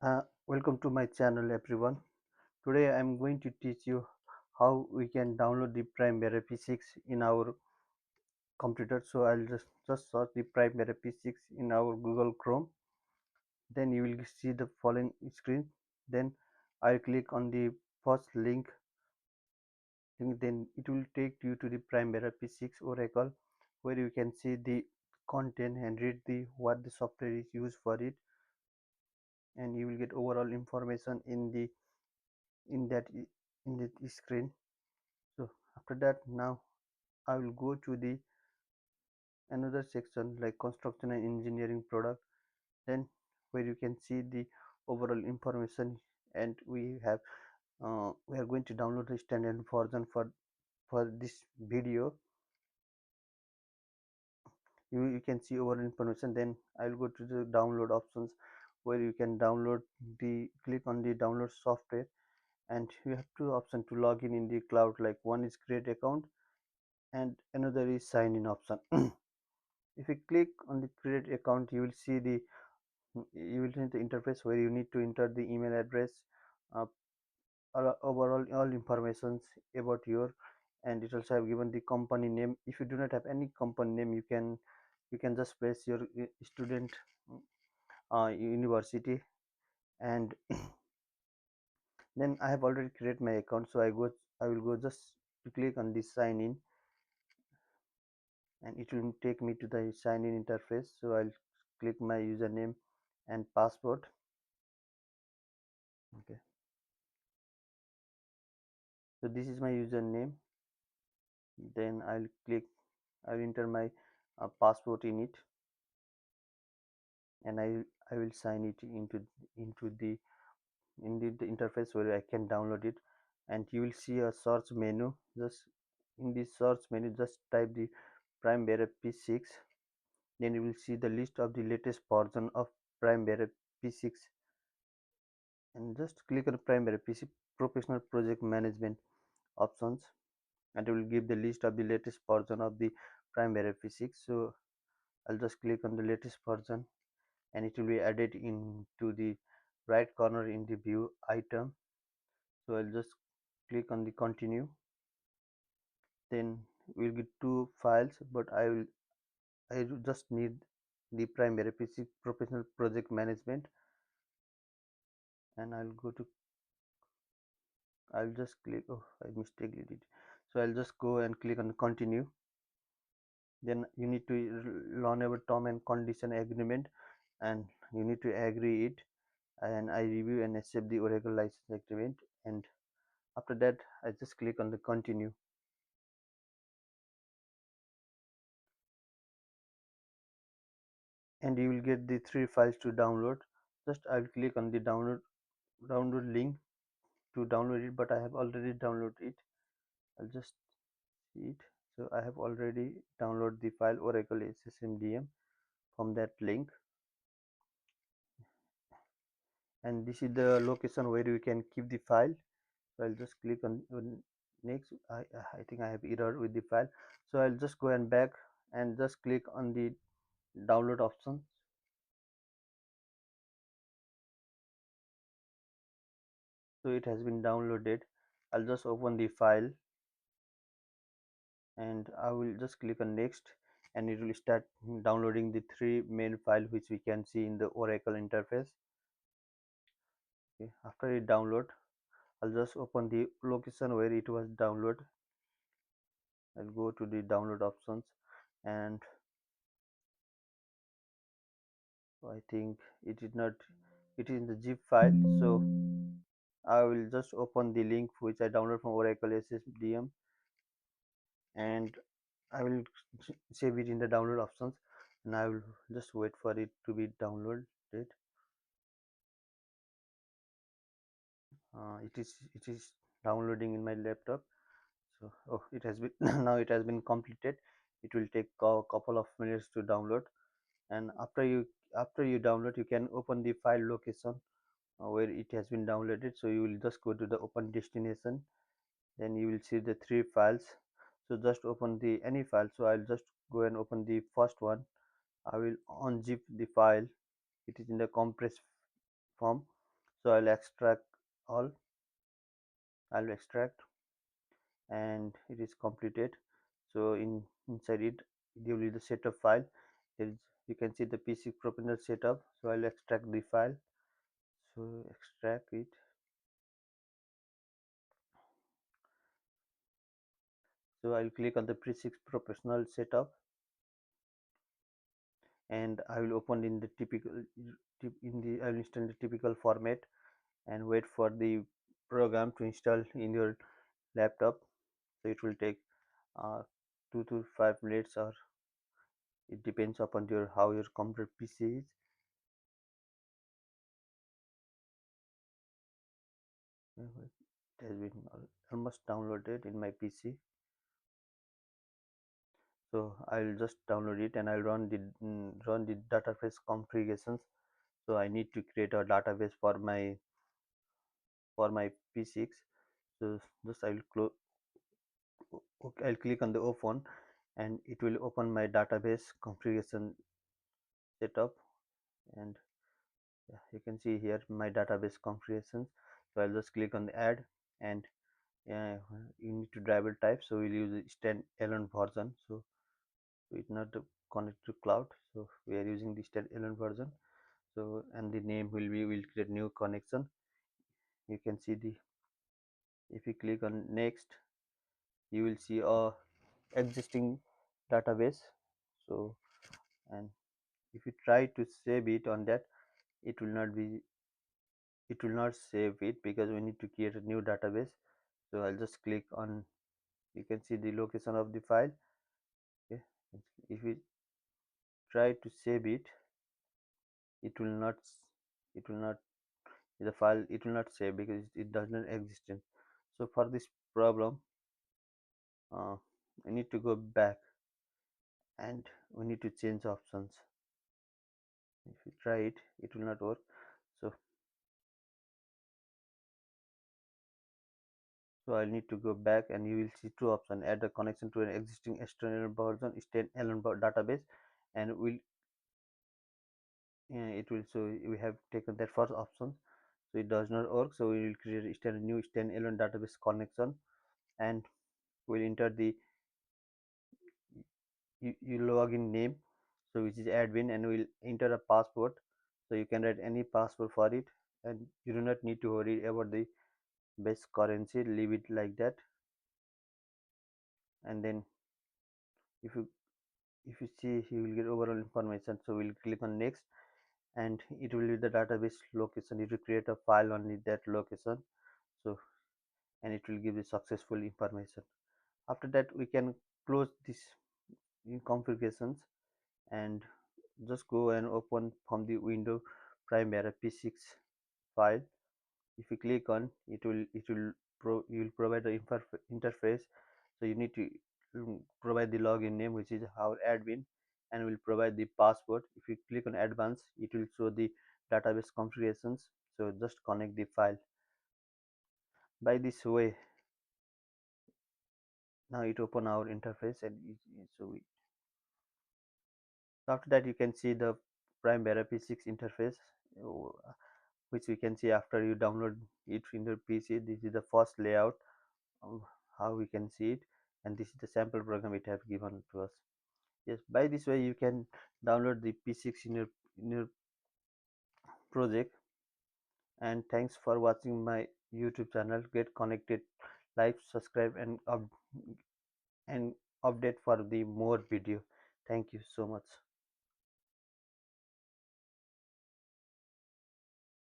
Welcome to my channel everyone. Today I am going to teach you how we can download the Primavera P6 in our computer. So I'll just search the Primavera P6 in our Google Chrome. Then you will see the following screen. Then I'll click on the first link. Then it will take you to the Primavera P6 Oracle, where you can see the content and read the what the software is used for it, and you will get overall information in that in the screen. So after that, now I will go to the another section like construction and engineering product, then where you can see the overall information, and we are going to download the standard version for this video. You can see overall information. Then I will go to the download options, where you can download the click on the download software, and you have two options to log in the cloud, like one is create account and another is sign in option. If you click on the create account, you will see the interface where you need to enter the email address, uh, overall all informations about your, and it also have given the company name. If you do not have any company name, you can just press your student university. And then I have already created my account, so I will go just to click on this sign in, and it will take me to the sign in interface. So I'll click my username and password. Okay, so this is my username. Then I'll enter my password in it, and I will sign it into the interface where I can download it. And you will see a search menu. Just in this search menu, just type the Primavera P6. Then you will see the list of the latest version of Primavera P6, and just click on Primavera P6 Professional Project Management options, and it will give the list of the latest version of the Primavera P6. So I'll just click on the latest version, and it will be added into the right corner in the view item. So I'll just click on the continue. Then we'll get two files, but I just need the Primavera P6 Professional Project Management, and I'll just click. Oh, I mistakenly did. So I'll just go and click on continue. Then you need to learn about term and condition agreement, and you need to agree it. And I review and accept the Oracle license agreement, and after that I just click on the continue. And you will get the three files to download. Just I'll click on the download link to download it, but I have already downloaded it. I'll just see it. So I have already downloaded the file Oracle SSMDM from that link, and this is the location where you can keep the file. So I'll just click on next. I think I have error with the file, so I'll just go and back and just click on the download option. So it has been downloaded. I'll just open the file, and I will just click on next, and it will start downloading the three main file which we can see in the Oracle interface. Okay, after it download, I'll just open the location where it was downloaded. I'll go to the download options, and I think it is not, it is in the zip file. So I will just open the link which I download from Oracle SSDM, and I will save it in the download options, and I will just wait for it to be downloaded. It is downloading in my laptop. So oh, it has been now it has been completed. It will take a couple of minutes to download, and after you download, you can open the file location where it has been downloaded. So you will just go to the open destination, then you will see the three files. So just open the any file. So I'll just go and open the first one. I will unzip the file. It is in the compressed form. So I'll extract all. I'll extract, and it is completed. So inside it, there will be the setup file. There is, you can see the PC propender setup. So I'll extract the file. So extract it. So I'll click on the P6 professional setup, and I will open in the typical I will install the typical format and wait for the program to install in your laptop. So it will take uh, 2 to 5 minutes, or it depends upon your how your computer PC is. It has been almost downloaded in my PC. So I'll just download it and I'll run the database configurations. So I need to create a database for my P6. So just I'll click on the open, and it will open my database configuration setup. And yeah, you can see here my database configurations. So I'll just click on the add, and you need to driver type. So we'll use the standalone version. So it's not connect to cloud. So we are using the standalone version. So and the name will be, will create new connection. You can see the, if you click on next, you will see a existing database. So and if you try to save it on that, it will not be, it will not save it because we need to create a new database. So I'll just click on, you can see the location of the file. Okay, if we try to save it, it will not, it will not, the file, it will not save because it does not exist. So for this problem, I need to go back, and we need to change options. If you try it, it will not work. So I need to go back, and you will see two options: add a connection to an existing external version standalone database, and will it will, so we have taken that first option. So it does not work. So we will create a new standalone database connection, and we'll enter the login name, so which is admin, and we'll enter a password. So you can write any password for it, and you do not need to worry about the base currency. Leave it like that. And then if you, if you see, you will get overall information. So we'll click on next, and it will be the database location. You will create a file on that location. So and it will give the successful information. After that, we can close this configurations, and just go and open from the window Primavera P6 file. If you click on it, you will provide the interface. So you need to provide the login name, which is our admin, and will provide the password. If you click on advanced, it will show the database configurations. So just connect the file. By this way, now it open our interface, and after that you can see the Primavera P6 interface, uh, which we can see after you download it in your PC. This is the first layout of how we can see it, and this is the sample program it have given to us. Yes, by this way you can download the P6 in your project. And thanks for watching my YouTube channel. Get connected, like, subscribe, and update for the more video. Thank you so much.